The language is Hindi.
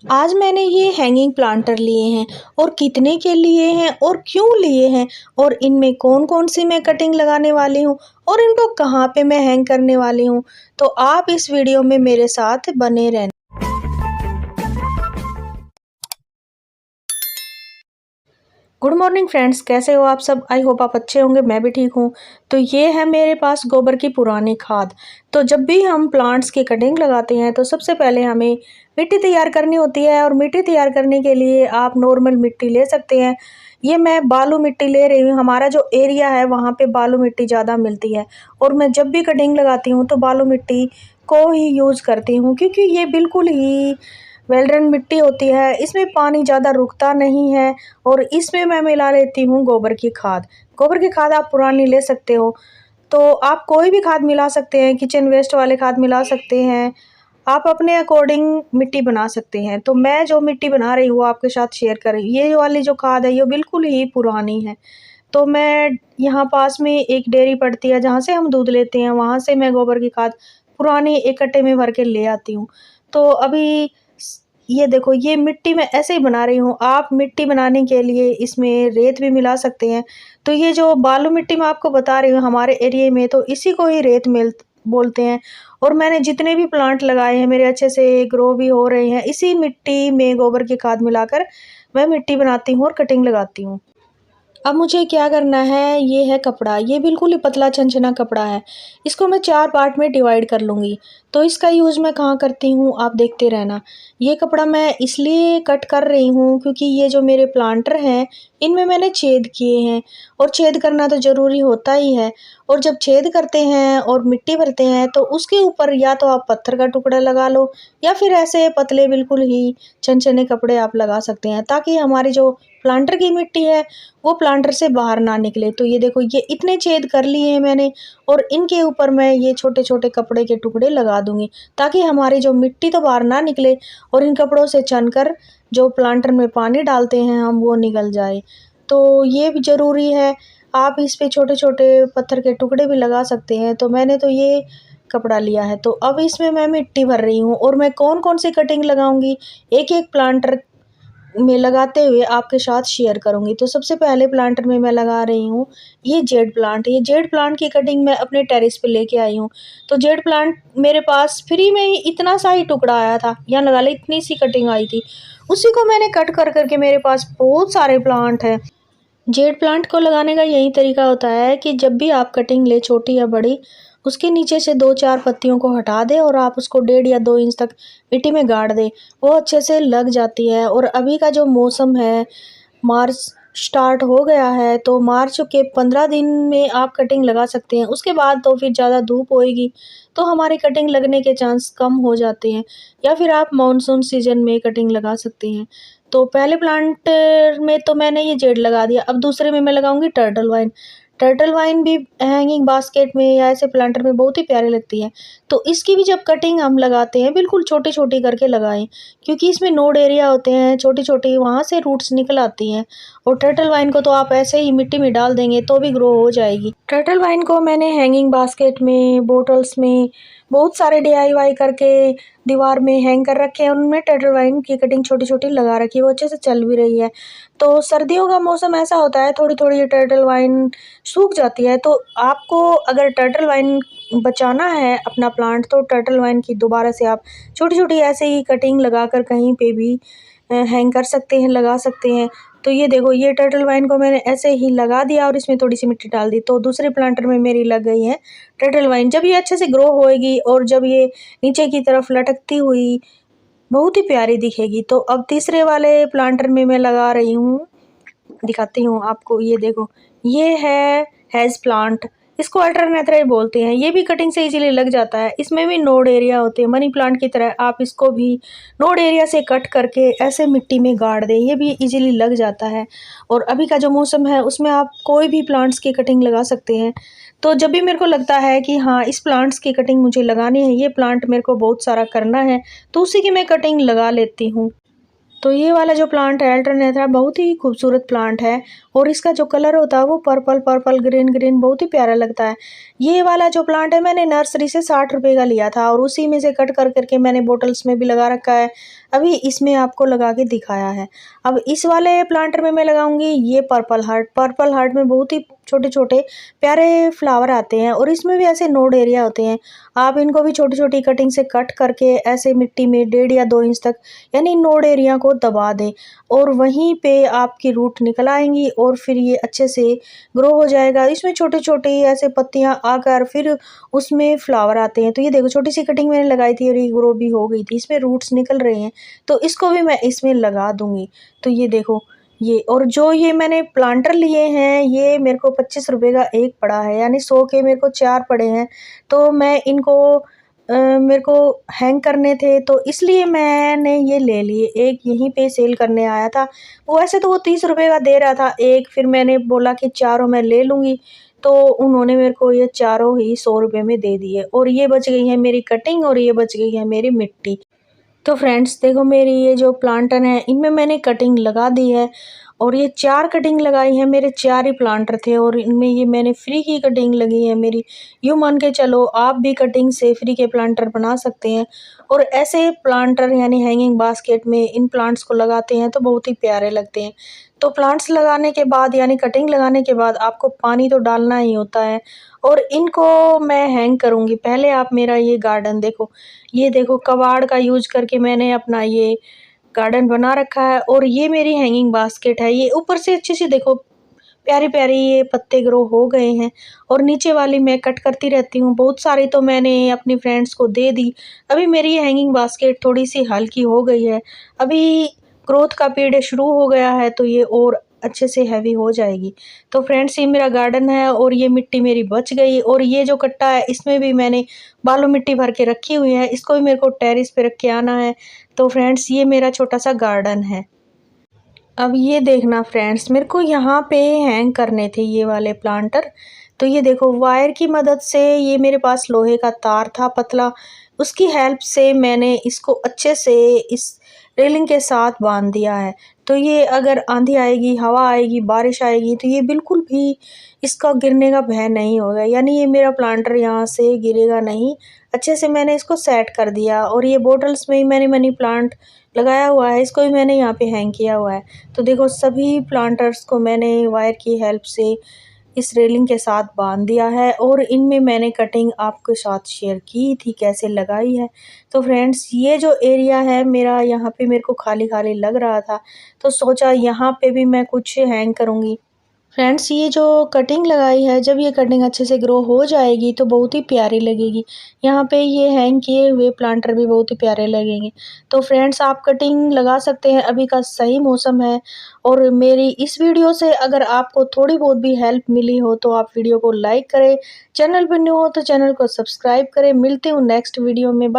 आज मैंने ये हैंगिंग प्लांटर लिए हैं और कितने के लिए हैं और क्यों लिए हैं और इनमें कौन-कौन सी मैं कटिंग लगाने वाली हूँ और इनको कहाँ पे मैं हैंग करने वाली हूँ। तो आप इस वीडियो में मेरे साथ बने रहना। गुड मॉर्निंग फ्रेंड्स, कैसे हो आप सब। आई होप आप अच्छे होंगे, मैं भी ठीक हूँ। तो ये है मेरे पास गोबर की पुरानी खाद। तो जब भी हम प्लांट्स की कटिंग लगाते हैं तो सबसे पहले हमें मिट्टी तैयार करनी होती है और मिट्टी तैयार करने के लिए आप नॉर्मल मिट्टी ले सकते हैं। ये मैं बालू मिट्टी ले रही हूँ। हमारा जो एरिया है वहाँ पे बालू मिट्टी ज़्यादा मिलती है और मैं जब भी कटिंग लगाती हूँ तो बालू मिट्टी को ही यूज़ करती हूँ, क्योंकि ये बिल्कुल ही वेल ड्रेन मिट्टी होती है, इसमें पानी ज़्यादा रुकता नहीं है। और इसमें मैं मिला लेती हूँ गोबर की खाद। गोबर की खाद आप पुरानी ले सकते हो, तो आप कोई भी खाद मिला सकते हैं, किचन वेस्ट वाले खाद मिला सकते हैं, आप अपने अकॉर्डिंग मिट्टी बना सकते हैं। तो मैं जो मिट्टी बना रही हूँ आपके साथ शेयर कर रही हूँ। ये वाली जो खाद है ये बिल्कुल ही पुरानी है। तो मैं यहाँ पास में एक डेयरी पड़ती है जहाँ से हम दूध लेते हैं, वहाँ से मैं गोबर की खाद पुरानी एक कट्टे में भर के ले आती हूँ। तो अभी ये देखो, ये मिट्टी मैं ऐसे ही बना रही हूँ। आप मिट्टी बनाने के लिए इसमें रेत भी मिला सकते हैं। तो ये जो बालू मिट्टी मैं आपको बता रही हूँ हमारे एरिया में, तो इसी को ही रेत मिल बोलते हैं। और मैंने जितने भी प्लांट लगाए हैं मेरे अच्छे से ग्रो भी हो रहे हैं। इसी मिट्टी में गोबर की खाद मिलाकर मैं मिट्टी बनाती हूँ और कटिंग लगाती हूँ। अब मुझे क्या करना है, ये है कपड़ा। ये बिल्कुल ही पतला छनछना कपड़ा है। इसको मैं 4 पार्ट में डिवाइड कर लूँगी। तो इसका यूज़ मैं कहाँ करती हूँ आप देखते रहना। ये कपड़ा मैं इसलिए कट कर रही हूँ क्योंकि ये जो मेरे प्लांटर हैं इनमें मैंने छेद किए हैं और छेद करना तो ज़रूरी होता ही है। और जब छेद करते हैं और मिट्टी भरते हैं तो उसके ऊपर या तो आप पत्थर का टुकड़ा लगा लो या फिर ऐसे पतले बिल्कुल ही छनछने कपड़े आप लगा सकते हैं, ताकि हमारी जो प्लांटर की मिट्टी है वो प्लांटर से बाहर ना निकले। तो ये देखो, ये इतने छेद कर लिए हैं मैंने और इनके ऊपर मैं ये छोटे-छोटे कपड़े के टुकड़े लगा दूँगी, ताकि हमारी जो मिट्टी तो बाहर ना निकले और इन कपड़ों से छनकर जो प्लांटर में पानी डालते हैं हम वो निकल जाए। तो ये भी ज़रूरी है। आप इस पे छोटे-छोटे पत्थर के टुकड़े भी लगा सकते हैं। तो मैंने तो ये कपड़ा लिया है। तो अब इसमें मैं मिट्टी भर रही हूँ और मैं कौन-कौन सी कटिंग लगाऊँगी, एक-एक प्लांटर में लगाते हुए आपके साथ शेयर करूँगी। तो सबसे पहले प्लांटर में मैं लगा रही हूँ ये जेड प्लांट। ये जेड प्लांट की कटिंग मैं अपने टेरेस पे लेके आई हूँ। तो जेड प्लांट मेरे पास फ्री में ही इतना सा ही टुकड़ा आया था, या लगा ले इतनी सी कटिंग आई थी। उसी को मैंने कट कर कर के मेरे पास बहुत सारे प्लांट हैं। जेड प्लांट को लगाने का यही तरीका होता है कि जब भी आप कटिंग ले, छोटी या बड़ी, उसके नीचे से 2-4 पत्तियों को हटा दें और आप उसको 1.5 या 2 इंच तक मिट्टी में गाड़ दें। वो अच्छे से लग जाती है। और अभी का जो मौसम है, मार्च स्टार्ट हो गया है, तो मार्च के 15 दिन में आप कटिंग लगा सकते हैं। उसके बाद तो फिर ज़्यादा धूप होएगी तो हमारी कटिंग लगने के चांस कम हो जाते हैं, या फिर आप मानसून सीज़न में कटिंग लगा सकते हैं। तो पहले प्लांट में तो मैंने ये जेड लगा दिया। अब दूसरे में मैं लगाऊंगी टर्टल वाइन। टर्टल वाइन भी हैंगिंग बास्केट में या ऐसे प्लांटर में बहुत ही प्यारी लगती है। तो इसकी भी जब कटिंग हम लगाते हैं बिल्कुल छोटी छोटी करके लगाएं, क्योंकि इसमें नोड एरिया होते हैं छोटी छोटी, वहाँ से रूट्स निकल आती हैं। और टर्टल वाइन को तो आप ऐसे ही मिट्टी में डाल देंगे तो भी ग्रो हो जाएगी। टर्टल वाइन को मैंने हैंगिंग बास्केट में, बोटल्स में बहुत सारे DIY करके दीवार में हैंग कर रखे हैं। उनमें टर्टल वाइन की कटिंग छोटी छोटी लगा रखी है, वो अच्छे से चल भी रही है। तो सर्दियों का मौसम ऐसा होता है, थोड़ी थोड़ी ये टर्टल वाइन सूख जाती है। तो आपको अगर टर्टल वाइन बचाना है अपना प्लांट, तो टर्टल वाइन की दोबारा से आप छोटी छोटी ऐसे ही कटिंग लगाकर कहीं पे भी हैंग कर सकते हैं, लगा सकते हैं। तो ये देखो, ये टर्टल वाइन को मैंने ऐसे ही लगा दिया और इसमें थोड़ी सी मिट्टी डाल दी, तो दूसरे प्लांटर में मेरी लग गई है टर्टल वाइन। जब ये अच्छे से ग्रो होएगी और जब ये नीचे की तरफ लटकती हुई बहुत ही प्यारी दिखेगी। तो अब तीसरे वाले प्लांटर में मैं लगा रही हूँ, दिखाती हूँ आपको। ये देखो, ये है हेज प्लांट। इसको अल्टरनेथरा बोलते हैं। ये भी कटिंग से इजीली लग जाता है। इसमें भी नोड एरिया होते हैं, मनी प्लांट की तरह। आप इसको भी नोड एरिया से कट करके ऐसे मिट्टी में गाड़ दें, ये भी इजीली लग जाता है। और अभी का जो मौसम है उसमें आप कोई भी प्लांट्स की कटिंग लगा सकते हैं। तो जब भी मेरे को लगता है कि हाँ, इस प्लांट्स की कटिंग मुझे लगानी है, ये प्लांट मेरे को बहुत सारा करना है, तो उसी की मैं कटिंग लगा लेती हूँ। तो ये वाला जो प्लांट है अल्टरनेथा बहुत ही खूबसूरत प्लांट है और इसका जो कलर होता है वो पर्पल पर्पल ग्रीन ग्रीन बहुत ही प्यारा लगता है। ये वाला जो प्लांट है मैंने नर्सरी से 60 रुपए का लिया था और उसी में से कट कर करके मैंने बोटल्स में भी लगा रखा है। अभी इसमें आपको लगा के दिखाया है। अब इस वाले प्लांटर में मैं लगाऊंगी ये पर्पल हार्ट में बहुत ही छोटे छोटे प्यारे फ्लावर आते हैं और इसमें भी ऐसे नोड एरिया होते हैं। आप इनको भी छोटी छोटी कटिंग से कट करके ऐसे मिट्टी में 1.5 या 2 इंच तक यानी नोड एरिया को दबा दें और वहीं पे आपकी रूट निकल आएंगी और फिर ये अच्छे से ग्रो हो जाएगा। इसमें छोटे छोटे ऐसे पत्तियां आकर फिर उसमें फ्लावर आते हैं। तो ये देखो छोटी सी कटिंग मैंने लगाई थी और ये ग्रो भी हो गई थी, इसमें रूट्स निकल रहे हैं तो इसको भी मैं इसमें लगा दूंगी। तो ये देखो ये, और जो ये मैंने प्लांटर लिए हैं ये मेरे को 25 रुपए का एक पड़ा है, यानी 100 के मेरे को 4 पड़े हैं। तो मैं इनको मेरे को हैंग करने थे तो इसलिए मैंने ये ले लिए। एक यहीं पे सेल करने आया था, वो वैसे तो वो 30 रुपए का दे रहा था एक, फिर मैंने बोला कि चारों मैं ले लूँगी तो उन्होंने मेरे को ये चारों ही 100 रुपए में दे दिए और ये बच गई है मेरी कटिंग और ये बच गई है मेरी मिट्टी। तो फ्रेंड्स देखो मेरी ये जो प्लांटर हैं इनमें मैंने कटिंग लगा दी है और ये 4 कटिंग लगाई है, मेरे 4 ही प्लांटर थे और इनमें ये मैंने फ्री की कटिंग लगी है मेरी। यूँ मान के चलो आप भी कटिंग से फ्री के प्लांटर बना सकते हैं और ऐसे प्लांटर यानी हैंगिंग बास्केट में इन प्लांट्स को लगाते हैं तो बहुत ही प्यारे लगते हैं। तो प्लांट्स लगाने के बाद यानी कटिंग लगाने के बाद आपको पानी तो डालना ही होता है और इनको मैं हैंग करूँगी। पहले आप मेरा ये गार्डन देखो, ये देखो कबाड़ का यूज़ करके मैंने अपना ये गार्डन बना रखा है और ये मेरी हैंगिंग बास्केट है। ये ऊपर से अच्छी सी देखो प्यारी प्यारी ये पत्ते ग्रो हो गए हैं और नीचे वाली मैं कट करती रहती हूँ। बहुत सारी तो मैंने अपनी फ्रेंड्स को दे दी। अभी मेरी ये हैंगिंग बास्केट थोड़ी सी हल्की हो गई है, अभी ग्रोथ का पीरियड शुरू हो गया है तो ये और अच्छे से हैवी हो जाएगी। तो फ्रेंड्स ये मेरा गार्डन है और ये मिट्टी मेरी बच गई और ये जो कट्टा है इसमें भी मैंने बालू मिट्टी भर के रखी हुई है, इसको भी मेरे को टेरेस पे रख के आना है। तो फ्रेंड्स ये मेरा छोटा सा गार्डन है। अब ये देखना फ्रेंड्स मेरे को यहाँ पे हैंग करने थे ये वाले प्लांटर। तो ये देखो वायर की मदद से, ये मेरे पास लोहे का तार था पतला, उसकी हेल्प से मैंने इसको अच्छे से इस रेलिंग के साथ बांध दिया है। तो ये अगर आंधी आएगी, हवा आएगी, बारिश आएगी तो ये बिल्कुल भी इसका गिरने का भय नहीं होगा, यानी ये मेरा प्लांटर यहाँ से गिरेगा नहीं। अच्छे से मैंने इसको सेट कर दिया और ये बोटल्स में ही मैंने मनी प्लांट लगाया हुआ है, इसको भी मैंने यहाँ पे हैंग किया हुआ है। तो देखो सभी प्लांटर्स को मैंने वायर की हेल्प से इस रेलिंग के साथ बांध दिया है और इनमें मैंने कटिंग आपके साथ शेयर की थी कैसे लगाई है। तो फ्रेंड्स ये जो एरिया है मेरा, यहाँ पे मेरे को खाली खाली लग रहा था तो सोचा यहाँ पे भी मैं कुछ हैंग करूँगी। फ्रेंड्स ये जो कटिंग लगाई है, जब ये कटिंग अच्छे से ग्रो हो जाएगी तो बहुत ही प्यारी लगेगी। यहाँ पे ये हैंग किए हुए प्लांटर भी बहुत ही प्यारे लगेंगे। तो फ्रेंड्स आप कटिंग लगा सकते हैं, अभी का सही मौसम है। और मेरी इस वीडियो से अगर आपको थोड़ी बहुत भी हेल्प मिली हो तो आप वीडियो को लाइक करें, चैनल पर न्यू हो तो चैनल को सब्सक्राइब करें। मिलती हूँ नेक्स्ट वीडियो में।